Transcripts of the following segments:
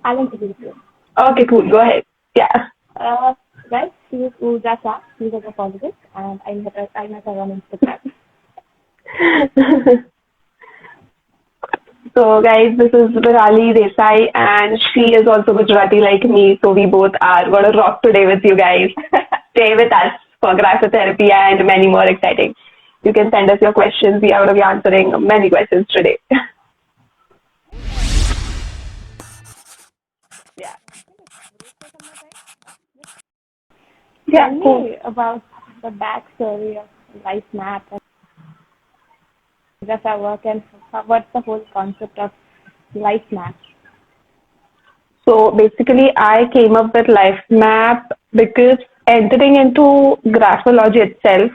I'll introduce you. Okay, cool. Go ahead. Yeah. Uh, guys, she is Uja Shah. She's a graphologist, and I met her on Instagram. So, guys, this is Viralee Desai, and she is also Gujarati like me. So, we both are going to rock today with you guys. Stay with us for Grapho-Therapy and many more exciting. You can send us your questions. We are going to be answering many questions today. Yeah. Tell Yeah, cool. me about the backstory of lifemap and just our work and what's the whole concept of lifemap. So basically, I came up with lifemap because entering into graphology itself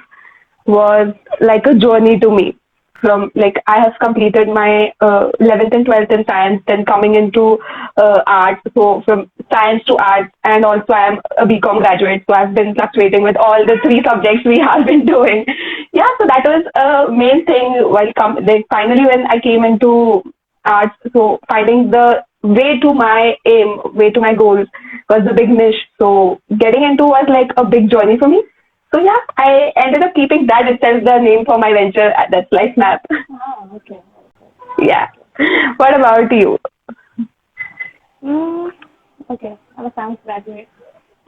was like a journey to me. From like I have completed my 11th and 12th in science, then coming into art. So from science to art, and also I am a BCom graduate, so I've been fluctuating with all the three subjects we have been doing. Yeah, so that was a main thing. While like finally when I came into art, so finding the way to my aim, way to my goals was the big niche. So getting into was like a big journey for me. So yeah, I ended up keeping that itself the name for my venture. That's Life Map. Oh, okay. Yeah. What about you? Mm, okay, I'm a science graduate,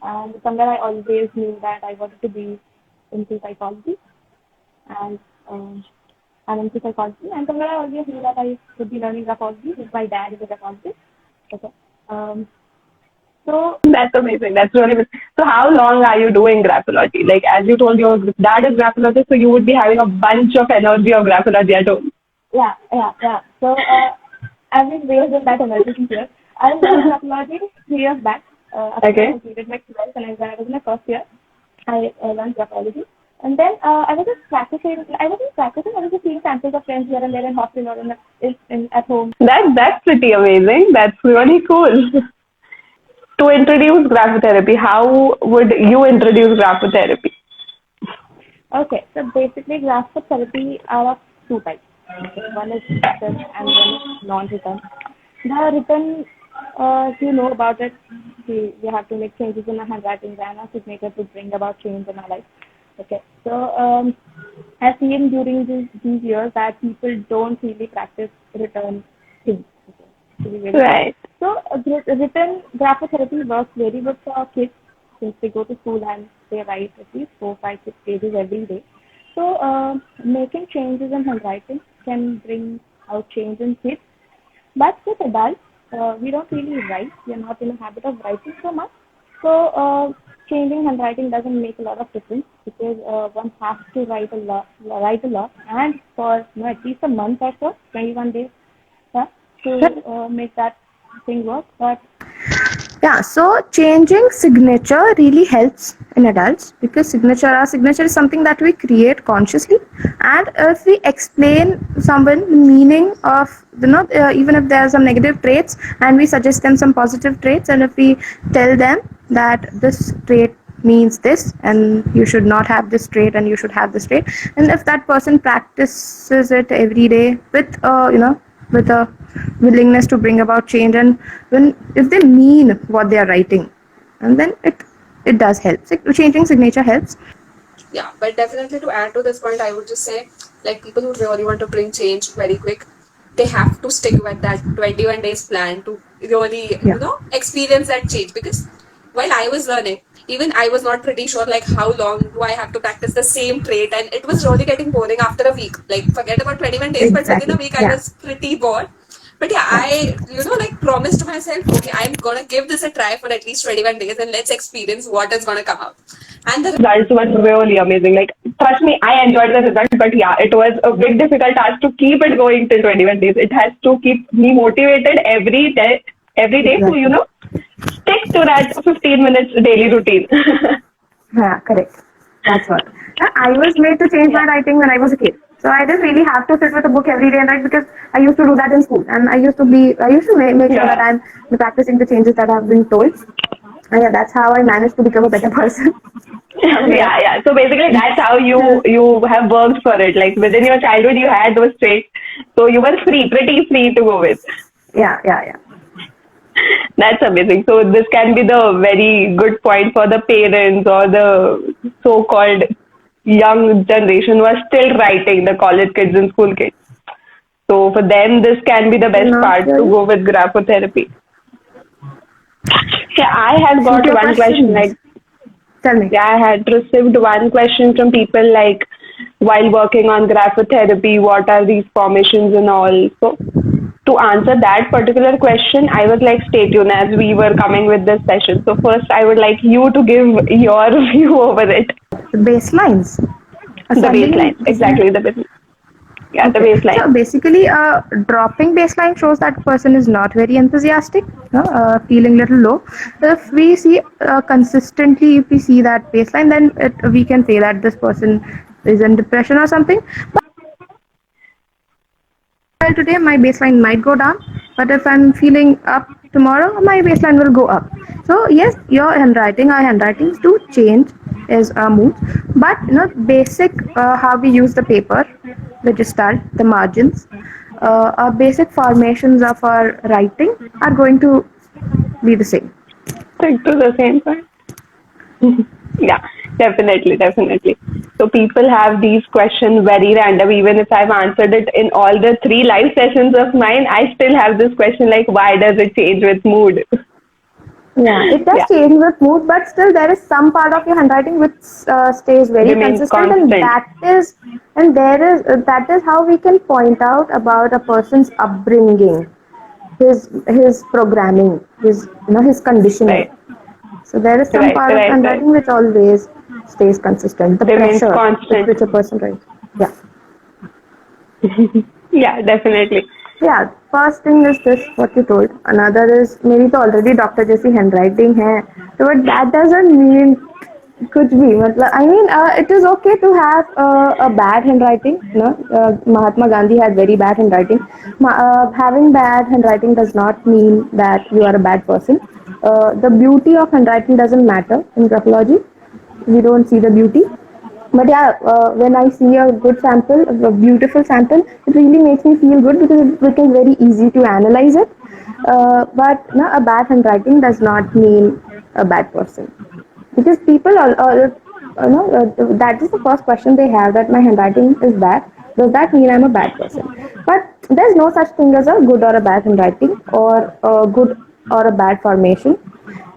and somewhere I always knew that I wanted to be into psychology, and I'm into psychology, and somewhere I always knew that I would be learning graphology because my dad is a graphologist. Okay. Um, so That's amazing. That's really good. So how long are you doing graphology? Like as you told your dad is graphologist, so you would be having a bunch of energy of graphology at home. yeah. So I've been raised in that energy since years. I learned graphology 3 years back after I Okay. completed my 12th, and when I was in my first year. I learned graphology. And then I was just practicing. I wasn't practicing. I was just seeing samples of friends here and there in hospital or at home. That's pretty amazing. That's really cool. To introduce graphotherapy, how would you introduce graphotherapy? Okay, so basically, Grapho-Therapy are of two types. Okay, one is written and one is non-written. The written, if you know about it, we have to make changes in our handwriting and our signature to bring about change in our life. Okay, so I've seen during these years that people don't really practice written things. Okay, to be very frank. Right. So written Grapho-Therapy works very good for kids since they go to school and they write at least 4, 5, 6 pages every day. So making changes in handwriting can bring out change in kids, but with adults, we don't really write. We are not in the habit of writing so much. So changing handwriting doesn't make a lot of difference because one has to write a lot, and for at least a month or so, 21 days, yeah, to make that thing work. But Yeah, so changing signature really helps in adults because our signature is something that we create consciously, and if we explain someone the meaning of even if there are some negative traits, and we suggest them some positive traits, and if we tell them that this trait means this and you should not have this trait and you should have this trait, and if that person practices it every day with with a willingness to bring about change, and when if they mean what they are writing, and then it does help. Changing signature helps. Yeah, but definitely to add to this point, I would just say, like, people who really want to bring change very quick, they have to stick with that 21 days plan to really, Yeah. experience that change. Because while I was learning, even I was not pretty sure, like, how long do I have to practice the same trait, and it was really getting boring after a week. Like, forget about 21 days, but within a Exactly. week, I Yeah. was pretty bored. But yeah, Yeah. I, like, promised to myself, okay, I'm gonna give this a try for at least 21 days and let's experience what is gonna come out. And the Results were really amazing. Like, trust me, I enjoyed the result, but yeah, it was a big difficult task to keep it going till 21 days. It has to keep me motivated every day to, Exactly. stick to that 15 minutes daily routine. Yeah, correct. That's what. I was made to change my yeah, writing when I was a kid. So I didn't really have to sit with a book every day and write because I used to do that in school. And I used to make sure that Yeah. I'm practicing the changes that I've been told. And yeah, that's how I managed to become a better person. Somewhere. Yeah. So basically, that's how you have worked for it. Like within your childhood, you had those traits, so you were free, pretty free to go with. Yeah. That's amazing. So this can be the very good point for the parents or the so-called young generation who are still writing, the college kids and school kids. So for them, this can be the best Not part to really. go with graphotherapy. Yeah, I had Shoot got your one question questions. like, Tell me. yeah, I had received one question from people like, while working on graphotherapy, what are these formations and all? So to answer that particular question, I was like, stay tuned as we were coming with this session. So first, I would like you to give your view over it. The baselines. The Ascending baseline, and descending. exactly the baseline. Yeah, the Okay, baseline. so basically, dropping baseline shows that person is not very enthusiastic, feeling little low. If we see consistently, if we see that baseline, then we can say that this person is in depression or something. Well, today my baseline might go down, but if I'm feeling up tomorrow, my baseline will go up. So yes, your handwriting, our handwritings do change as our mood, but basic how we use the paper, the gestalt, the margins, our basic formations of our writing are going to be the same. Stick to the same point. Yeah, definitely, definitely. So people have these questions very random. Even if I've answered it in all the three live sessions of mine, I still have this question like, why does it change with mood? Yeah, it does Yeah, change with mood, but still there is some part of your handwriting which stays very remains consistent, and constant. that is how we can point out about a person's upbringing, his programming, his conditioning. Right, So there is some right, part of right, right. handwriting which always stays consistent. The Remains pressure with constant. which a person writes. Yeah. Yeah, definitely. Yeah, first thing is this what you told. Another is maybe तो already doctor जैसी handwriting है. So but that doesn't mean कुछ भी मतलब I mean it is okay to have a bad handwriting. No, Mahatma Gandhi had very bad handwriting. Having bad handwriting does not mean that you are a bad person. The beauty of handwriting doesn't matter in graphology. We don't see the beauty, but yeah, when I see a good sample, a beautiful sample, it really makes me feel good because it becomes very easy to analyze it. But no, a bad handwriting does not mean a bad person, because people that is the first question they have, that my handwriting is bad, does that mean I'm a bad person? But there's no such thing as a good or a bad handwriting, or a good or a bad formation.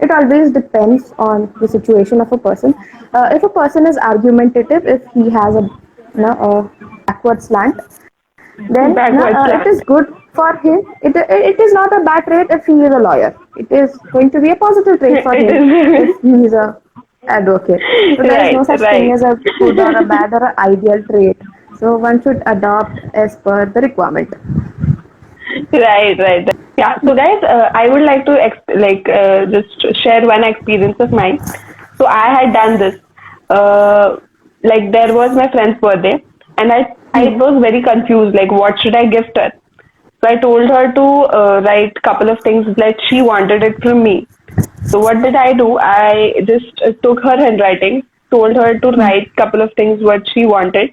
It always depends on the situation of a person. If a person is argumentative, if he has a backward slant, then Backward it slant. is good for him. It is not a bad trait if he is a lawyer. It is going to be a positive trait for It him if is. he is a advocate. So there is no Right, such thing right. as a good or a bad or an ideal trait. So one should adopt as per the requirement. Right, right. Yeah. So, guys, I would like to just share one experience of mine. So, I had done this. Uh, like there was my friend's birthday, and I was very confused. Like, what should I gift her? So I told her to write couple of things that she wanted it from me. So what did I do? I just took her handwriting, told her to write couple of things what she wanted,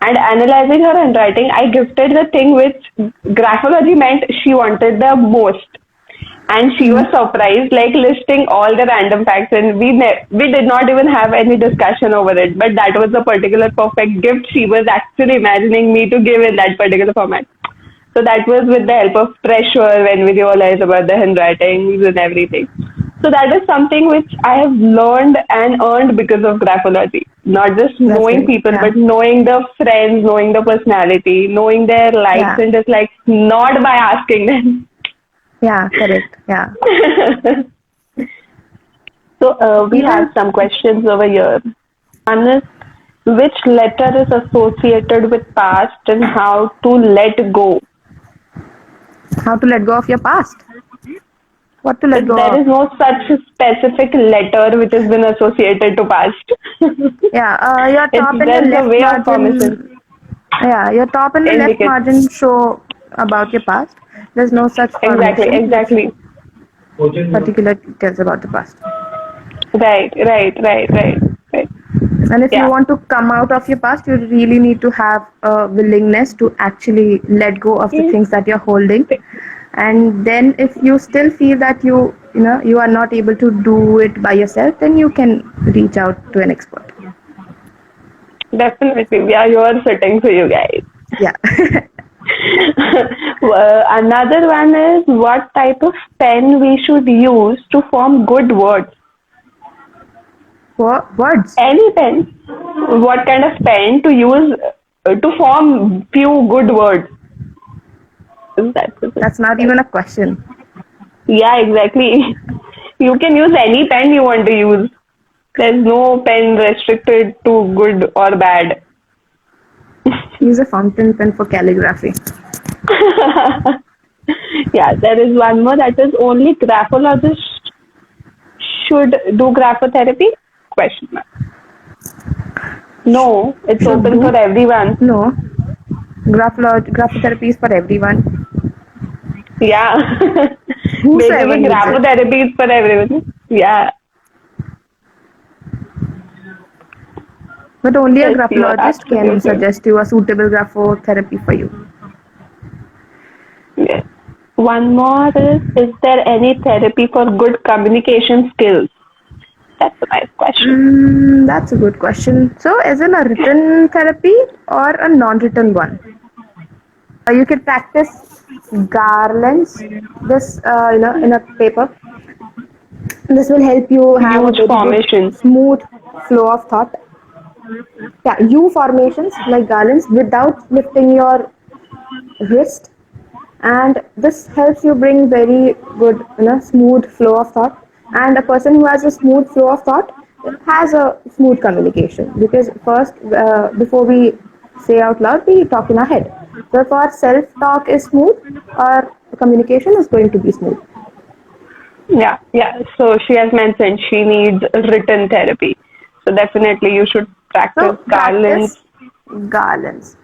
and analyzing her handwriting, I gifted the thing which graphology meant she wanted the most. And she was surprised, like listing all the random facts, and we did not even have any discussion over it. But that was the particular perfect gift she was actually imagining me to give in that particular format. So that was with the help of pressure when we realized about the handwritings and everything. So that is something which I have learned and earned because of graphology. Not just That's knowing great. people, Yeah. but knowing the friends, knowing the personality, knowing their likes Yeah. and dislikes, not by asking them. Yeah. Correct. Yeah. So we have Even some questions over here. One is, which letter is associated with past and how to let go? how to let go of your past. What to let go There of. is no such specific letter which has been associated to past. Yeah. Your It's top and your just the left way of formation margin. Yeah, your top and the left indicates. margin show about your past. There's no such Exactly, formation which exactly. particular details about the past. Right, right, right, right, right. And if you Yeah. want to come out of your past, you really need to have a willingness to actually let go of the Mm. things that you're holding. And then if you still feel that you are not able to do it by yourself, then you can reach out to an expert. Definitely, we are here sitting for you guys. Yeah. Another one is what type of pen we should use to form good words. For words. Any pen. What kind of pen to use to form few good words? That's the thing. That's not even a question. Yeah, exactly. You can use any pen you want to use. There's no pen restricted to good or bad. Use a fountain pen for calligraphy. Yeah, there is one more that is only graphologists should do graphotherapy? Question mark. No, it's Should open do? for everyone. No. Graphotherapy is for everyone. Yeah. Whosoever Basically, needs it. graphotherapy is for everyone. Yeah. But only a Yes, you are graphologist can absolutely. suggest you a suitable graphotherapy for you. Yes. One more is there any therapy for good communication skills? That's a nice question. That's a good question. So, is it a written therapy or a non-written one? You can practice garlands. This, in a paper. This will help you have a Huge very good, formations. smooth flow of thought. Yeah, U formations like garlands without lifting your wrist, and this helps you bring very good, smooth flow of thought. And a person who has a smooth flow of thought has a smooth communication, because first, before we say out loud, we talk in our head. So if our self talk is smooth, our communication is going to be smooth. Yeah, yeah. So she has mentioned she needs written therapy. So definitely you should So practice garlands. practice garlands,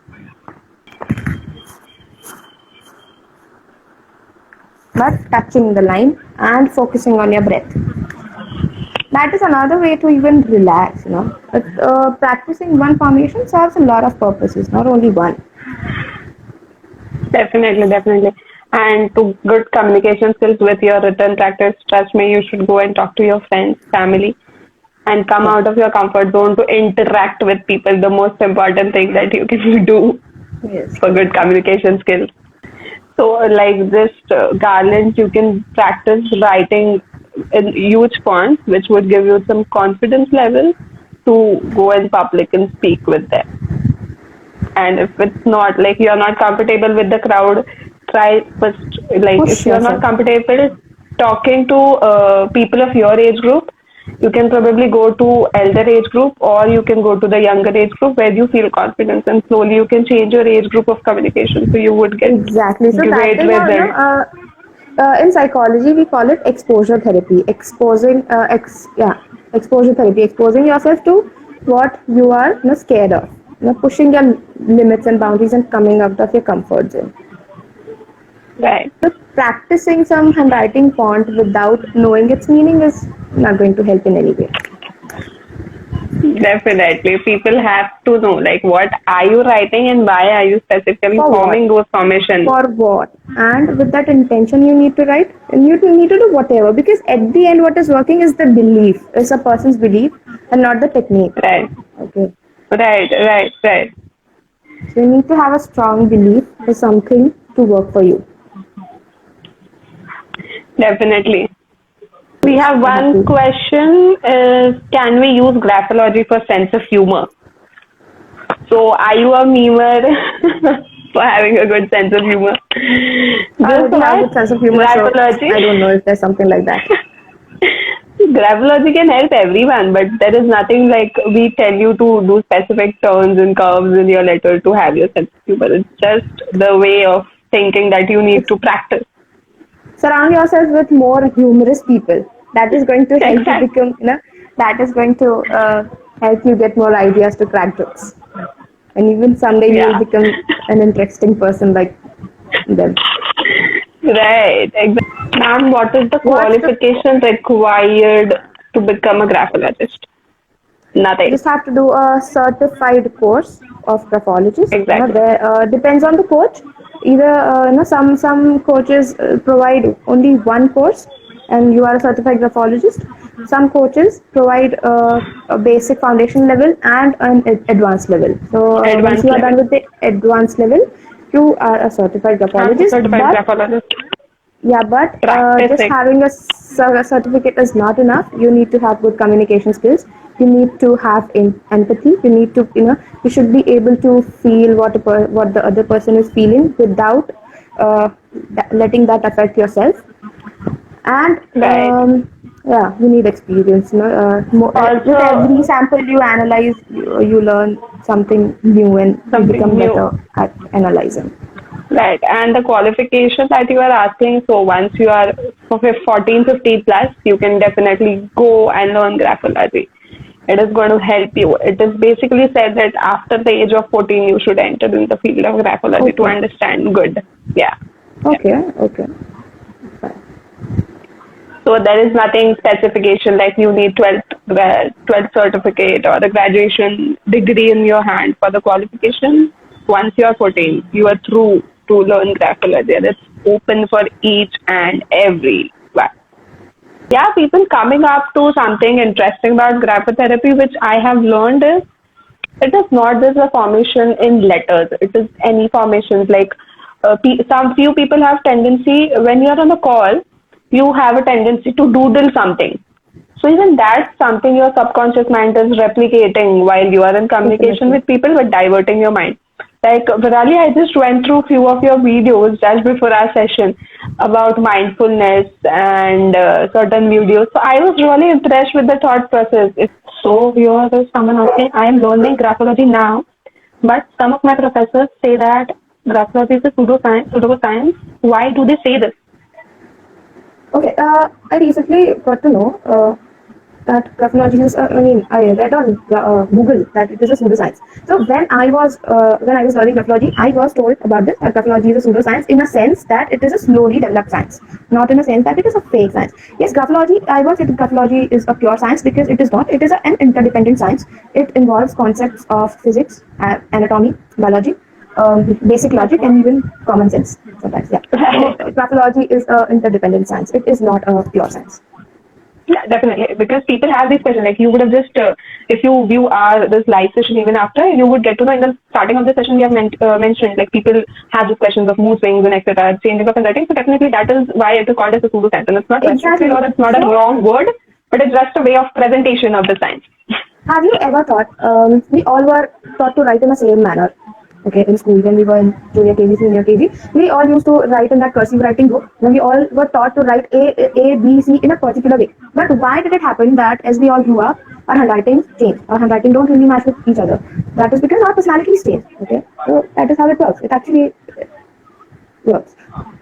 but touching the line and focusing on your breath. That is another way to even relax. But practicing one formation serves a lot of purposes, not only one. Definitely, definitely. And to good communication skills with your written practice, trust me, you should go and talk to your friends, family, and come Yeah. out of your comfort zone to interact with people. The most important thing that you can do Yes. for good communication skills. So, like this garlands, you can practice writing in huge fonts, which would give you some confidence level to go in public and speak with them. And if it's not like you're not comfortable with the crowd, try first, like if Push you're not yourself. comfortable talking to people of your age group, you can probably go to elder age group, or you can go to the younger age group where you feel confidence, and slowly you can change your age group of communication, so you would get Exactly. So that great is how, results. in psychology we call it exposure therapy. Exposure therapy, exposing yourself to what you are, scared of. Pushing your limits and boundaries and coming out of your comfort zone. Right. So practicing some handwriting font without knowing its meaning is not going to help in any way. Definitely. People have to know like what are you writing and why are you specifically For what? forming those formations. For what? And with that intention you need to write, and you need to do whatever, because at the end what is working is the belief, is a person's belief, and not the technique. Right. Okay. Right, right, right. So you need to have a strong belief for something to work for you. Definitely. We Yes, have you have one to. question is can we use graphology for sense of humor? So are you a memer for having a good sense of humor? I Just already have a what? good sense of humor, so Graphology. I don't know if there's something like that. Graphology can help everyone, but there is nothing like we tell you to do specific turns and curves in your letter to have your sense of humor. It's just the way of thinking that you need It's to practice. surround yourself with more humorous people. That is going to help you Exactly. become, that is going to help you get more ideas to crack jokes. And even someday you will Yeah. become an interesting person like them. Right. Exactly. Ma'am, what is the What's the qualification required to become a graphologist? You Nothing. just have to do a certified course of graphologist. Exactly. There depends on the coach. Either some coaches provide only one course, and you are a certified graphologist, some coaches provide a basic foundation level and an advanced level. So once Advanced you are level. done with the advanced level, you are a certified I'm a graphologist. certified But graphologist. yeah, but just Practicing. having a certificate is not enough. You need to have good communication skills. You need to have empathy. You need to, you should be able to feel what the other person is feeling without letting that affect yourself. And Right. yeah, you need experience. With every Also, sample you analyze, you learn something new and you something become new. better at analyzing. Right. And the qualification that you are asking, so once you are 14, 15 plus, you can definitely go and learn graphology. It is going to help you. It is basically said that after the age of 14, you should enter in the field of graphology to Okay, understand good. Yeah. Yeah. okay, okay. So there is nothing specification like you need 12th certificate or the graduation degree in your hand for the qualification. Once you are 14, you are through to learn graphology. It's open for each and every one. Yeah, people coming up to something interesting about graphotherapy, which I have learned is it is not just a formation in letters. It is any formations like some few people have tendency when you are on a call, you have a tendency to doodle something. So even that's something your subconscious mind is replicating while you are in communication Definitely. with people, but diverting your mind. Like Virali, I just went through few of your videos just before our session about mindfulness and certain videos. So I was really impressed with the thought process. So here is someone asking, I am learning graphology now, but some of my professors say that graphology is a pseudoscience. Why do they say this? Okay, I recently got to know that graphology is. I read on Google that it is a pseudoscience. So when I was learning graphology, I was told about this that graphology is a pseudoscience in a sense that it is a slowly developed science, not in a sense that it is a fake science. Yes, graphology. I won't say that graphology is a pure science because it is not. It is an interdependent science. It involves concepts of physics, anatomy, biology, basic logic, and even common sense sometimes. Yeah. So Right. graphology is an interdependent science. It is not a pure science. Yeah, definitely. Because people have this question, like you would have just, if you view our this live session even after, you would get to know in the starting of the session we have mentioned, like people have these questions of mood swings and etc. Changing of handwriting. So definitely that is why it is called as a pseudoscience, and it's not restricted Exactly. or it's not a So, wrong word, but it's just a way of presentation of the science. have you ever thought we all were taught to write in the same manner? Okay, in school when we were in junior KG, senior KG, we all used to write in that cursive writing book. When we all were taught to write A, B, C in a particular way. But why did it happen that as we all grew up, our handwriting changed? Our handwriting don't really match with each other. That is because our personalities change. Okay, so that is how it works. It actually works.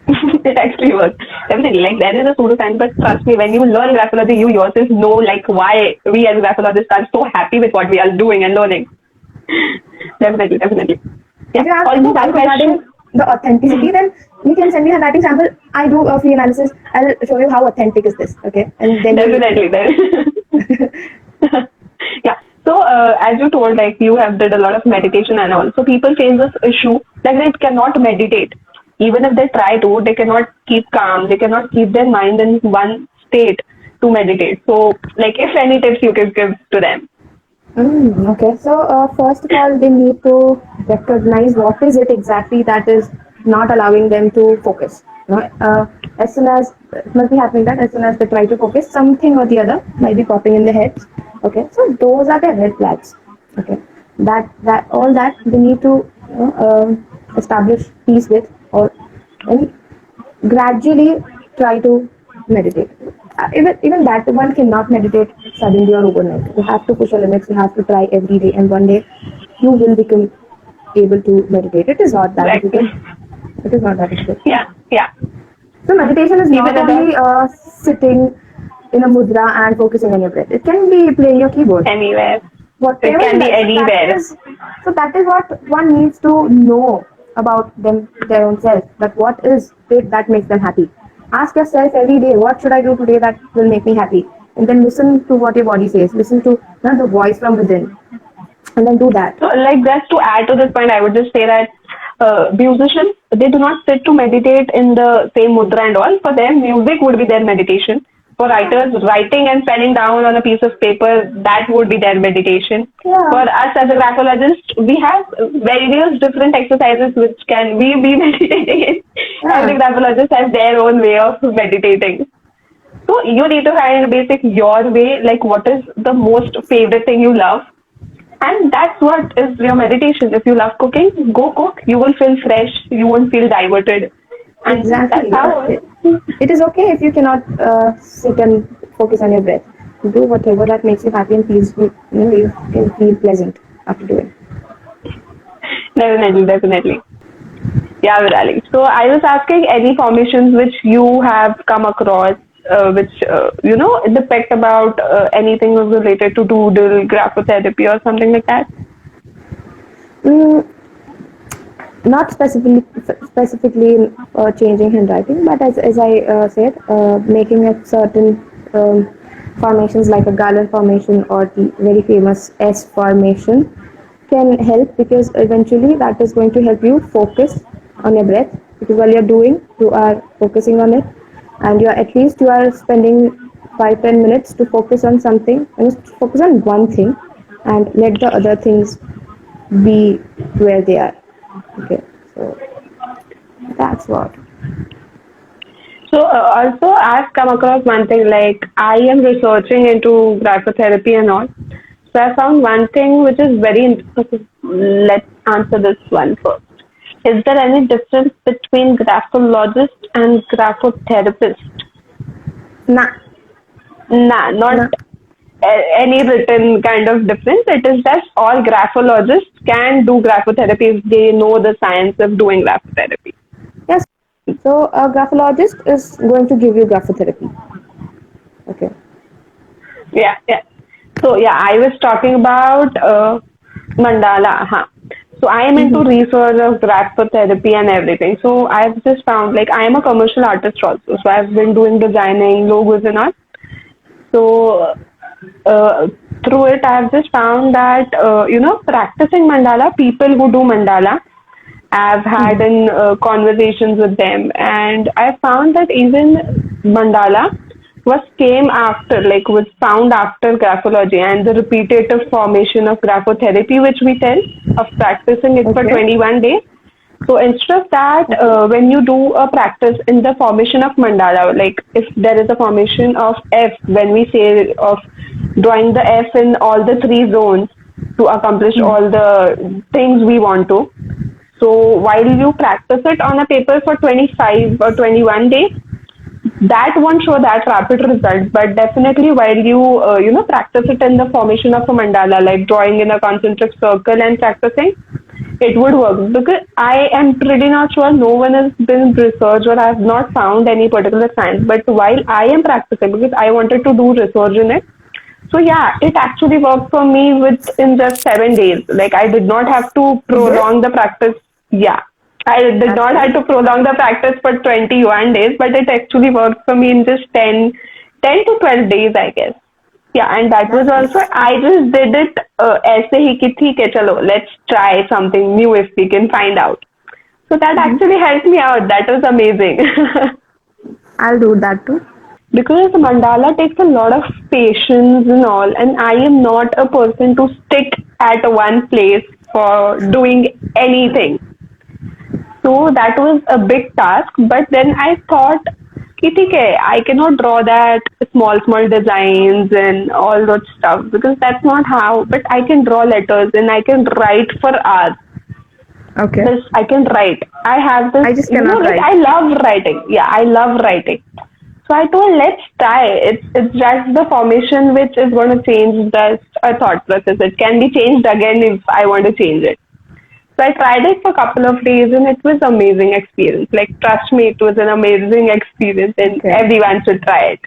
It actually works. Definitely, like there is a pseudoscience, but trust me, when you learn graphology, you yourself know like why we as graphologists are so happy with what we are doing and learning. Definitely, definitely. If Yeah. you have Also, any one doubt regarding question. the authenticity, then you can send me a handwriting sample. I do a free analysis. I'll show you how authentic is this. Okay, and then you'll Definitely, there. Yeah. So, as you told, like you have did a lot of meditation and all. So people face this issue that they cannot meditate. Even if they try to, they cannot keep calm. They cannot keep their mind in one state to meditate. So, like, if any tips you can give to them. Okay, so first of all, they need to recognize what is it exactly that is not allowing them to focus. As soon as it must be happening that as soon as they try to focus, something or the other might be popping in their heads. Okay, so those are the red flags. Okay, that all that they need to establish peace with, or and gradually try to meditate. Even that one cannot meditate suddenly or overnight. You have to push your limits. You have to try every day, and one day you will become able to meditate. It is not that difficult. Exactly. It is not that difficult. Yeah. Yeah. So meditation is Even not at the only sitting in a mudra and focusing on your breath. It can be playing your keyboard, anywhere. It whatever you can be like. anywhere. That is what one needs to know about them, their own self, that what is it that makes them happy. Ask yourself every day, what should I do today that will make me happy, and then listen to what your body says, listen to the voice from within, and then do that. So, like, just to add to this point, I would just say that musicians, they do not sit to meditate in the same mudra and all. For them, music would be their meditation. For writers, writing and penning down on a piece of paper, that would be their meditation. For us as a graphologist, we have various different exercises which can we be meditating in. Every graphologist has their own way of meditating. So you need to find basic your way, like what is the most favorite thing you love. And that's what is your meditation. If you love cooking, go cook. You will feel fresh. You won't feel diverted. And that's Exactly. how. It is okay if you cannot sit and focus on your breath. Do whatever that makes you happy and feels you can feel pleasant after doing. Definitely, definitely. Yeah, Virali. So I was asking any formations which you have come across, which depict about anything related to doodle, graphotherapy, or something like that. Mm, not specifically changing handwriting, but as I said, making a certain formations like a garland formation or the very famous S formation can help, because eventually that is going to help you focus on your breath, because while you're doing you are focusing on it, and you are at least you are spending 5-10 minutes to focus on something, and just focus on one thing and let the other things be where they are. Okay, so that's what. So also I've come across one thing, like I am researching into graphotherapy and all. So I found one thing which is very interesting. Let's answer this one first. Is there any difference between graphologist and graphotherapist? Nah, Nah, not nah. any written kind of difference. It is that all graphologists can do graphotherapy if they know the science of doing graphotherapy. Yes. So a graphologist is going to give you graphotherapy. Okay. Yeah, yeah. So yeah, I was talking about mandala. Huh. So I am into Mm-hmm. research of graphotherapy and everything. So I've just found, like, I am a commercial artist also. So I've been doing designing logos and all. So uh, through it, I've just found that practicing mandala, people who do mandala, I've had Mm-hmm. in conversations with them, and I found that even mandala was found after graphology, and the repetitive formation of graphotherapy, which we tell, of practicing it for Okay. 21 days. So instead of that, Okay. when you do a practice in the formation of mandala, like if there is a formation of F, when we say of drawing the F in all the three zones to accomplish Mm-hmm. all the things we want to. So while you practice it on a paper for 25 or 21 days, that won't show that rapid result. But definitely, while you practice it in the formation of a mandala, like drawing in a concentric circle and practicing, it would work. Because I am pretty not sure, no one has been researched or I have not found any particular science. But while I am practicing, because I wanted to do research in it, so yeah, it actually worked for me within just 7 days. Like I did not have to It did. prolong the practice. Yeah, I did That's not have great. to prolong the practice for 21 days, but it actually worked for me in just 10 to 12 days, I guess. Yeah, and that was That's great. also, I just did it ऐसे ही कि ठीक है चलो, let's try something new if we can find out. So that Mm-hmm. actually helped me out. That was amazing. I'll do that too. Because mandala takes a lot of patience and all, and I am not a person to stick at one place for doing anything. So that was a big task, but then I thought कि ठीक है, I cannot draw that small designs and all that stuff, because that's not how, but I can draw letters and I can write for hours. Okay. This I can write. I have this, I just cannot like write. I love writing. Yeah, I love writing. So I told, let's try. It's just the formation which is going to change just a thought process. It can be changed again if I want to change it. So I tried it for a couple of days and it was amazing experience. Like trust me, it was an amazing experience and Okay. everyone should try it.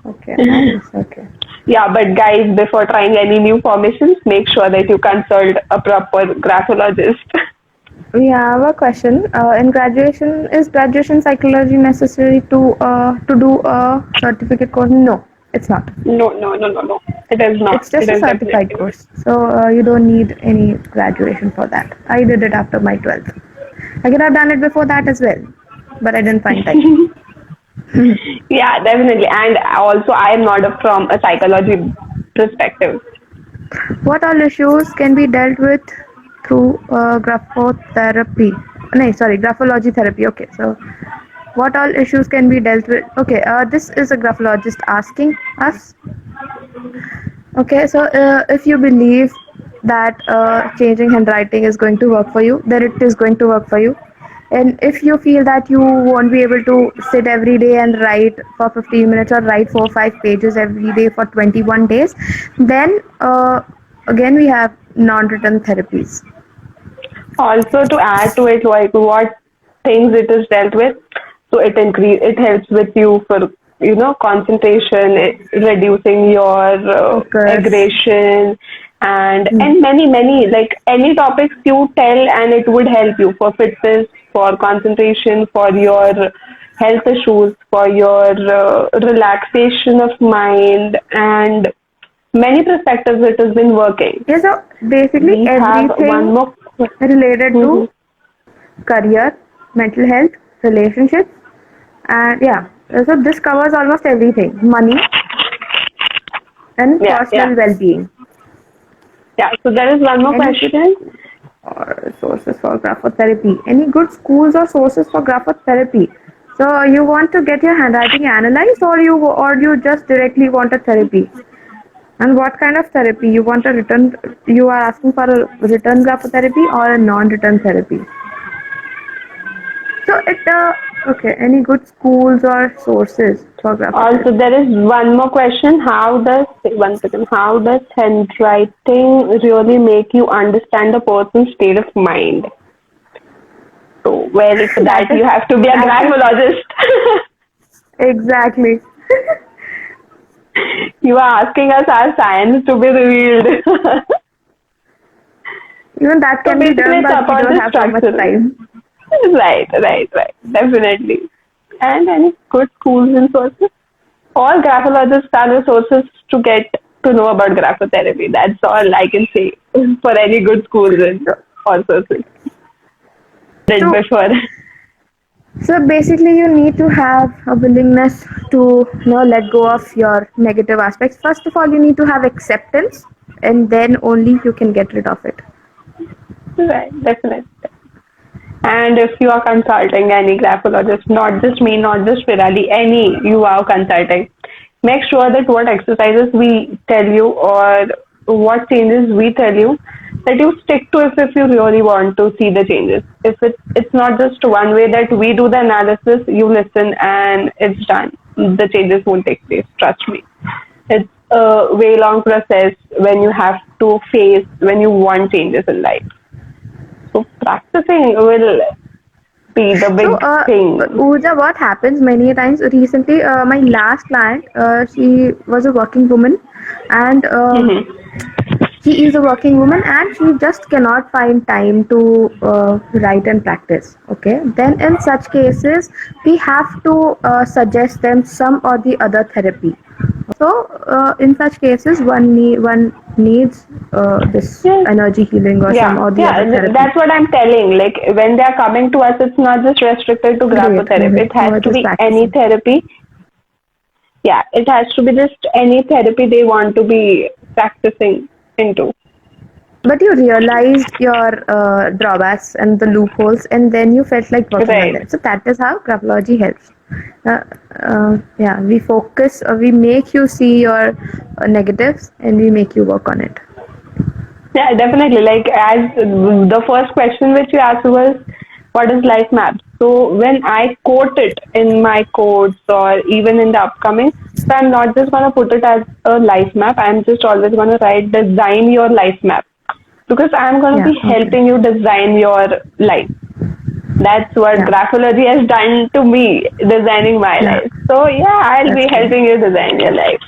Okay. Nice. Okay. Yeah, but guys, before trying any new formations, make sure that you consult a proper graphologist. We have a question. In graduation, is graduation psychology necessary to do a certificate course? No, it's not. No, no, no, no, no. It is not. It's just It a is certified definitely not. course, so you don't need any graduation for that. I did it after my 12th. I could have done it before that as well, but I didn't find time. Yeah, definitely. And also, I am not from a psychology perspective. What all issues can be dealt with through graphotherapy? No, sorry, graphology therapy. Okay, so what all issues can be dealt with? Okay, this is a graphologist asking us. Okay, so if you believe that changing handwriting is going to work for you, then it is going to work for you. And if you feel that you won't be able to sit every day and write for 15 minutes or write 4 or 5 pages every day for 21 days, then again we have non-written therapies. Also, to add to it, like what things it is dealt with, so it helps with you for concentration, reducing your Focus. aggression, and Hmm. many like any topics you tell, and it would help you for fitness, for concentration, for your health issues, for your relaxation of mind, and many perspectives it has been working. Yeah, so basically We have one everything more. related Mhm. to career, mental health, relationships, and yeah, so this covers almost everything: money and Yeah, yeah, personal well-being. yeah. So there is one more Any good question. school or sources for graphotherapy? Any good schools or sources for graphotherapy? So you want to get your handwriting analyzed, or you just directly want a therapy? And what kind of therapy you want? A written? You are asking for a written graphotherapy or a non-written therapy? So it okay. Any good schools or sources for Also, graphotherapy? there is one more question. How does one second? How does handwriting really make you understand the person's state of mind? So, well, for that That is you have to be a that is graphologist. exactly. You are asking us our science to be revealed. Even that So can be basically, done, it's but we about don't the have so much structure. time. Right. Definitely. And any good schools and sources? All graphologists are resources to get to know about graphotherapy. That's all I can say for any good schools and So, all sources. Did so, before. so basically, you need to have a willingness to let go of your negative aspects. First of all, you need to have acceptance, and then only you can get rid of it. Right, definitely. And if you are consulting any graphologist, not just me, not just Virali, any you are consulting, make sure that what exercises we tell you or what changes we tell you, that you stick to it if you really want to see the changes. If it's not just one way that we do the analysis, you listen and it's done. The changes won't take place. Trust me. It's a way long process when you have to face when you want changes in life. So practicing will be the So, big thing. Uja, what happens many times recently? My last client, she was a working woman, and Hmm. she is a working woman and she just cannot find time to write and practice. Okay, then in such cases we have to suggest them some or the other therapy. So in such cases one needs this Yes. energy healing or some or the other therapy. That's what I'm telling. Like when they are coming to us, it's not just restricted to Great, graphotherapy. It has or to just be any practicing. therapy. Yeah, it has to be just any therapy they want to be practicing into. But you realized your drawbacks and the loopholes, and then you felt like working on Right. them. So that is how graphology helps. Uh, yeah, we focus, we make you see your negatives, and we make you work on it. Yeah, definitely. Like as the first question which you asked was, what is life map? So when I quote it in my quotes or even in the upcoming, so I'm not just gonna put it as a life map. I'm just always gonna write design your life map because I'm gonna Yeah. be Okay. helping you design your life. That's what Yeah. graphology has done to me, designing my Yeah. life. So yeah, I'll That's be true. helping you design your life.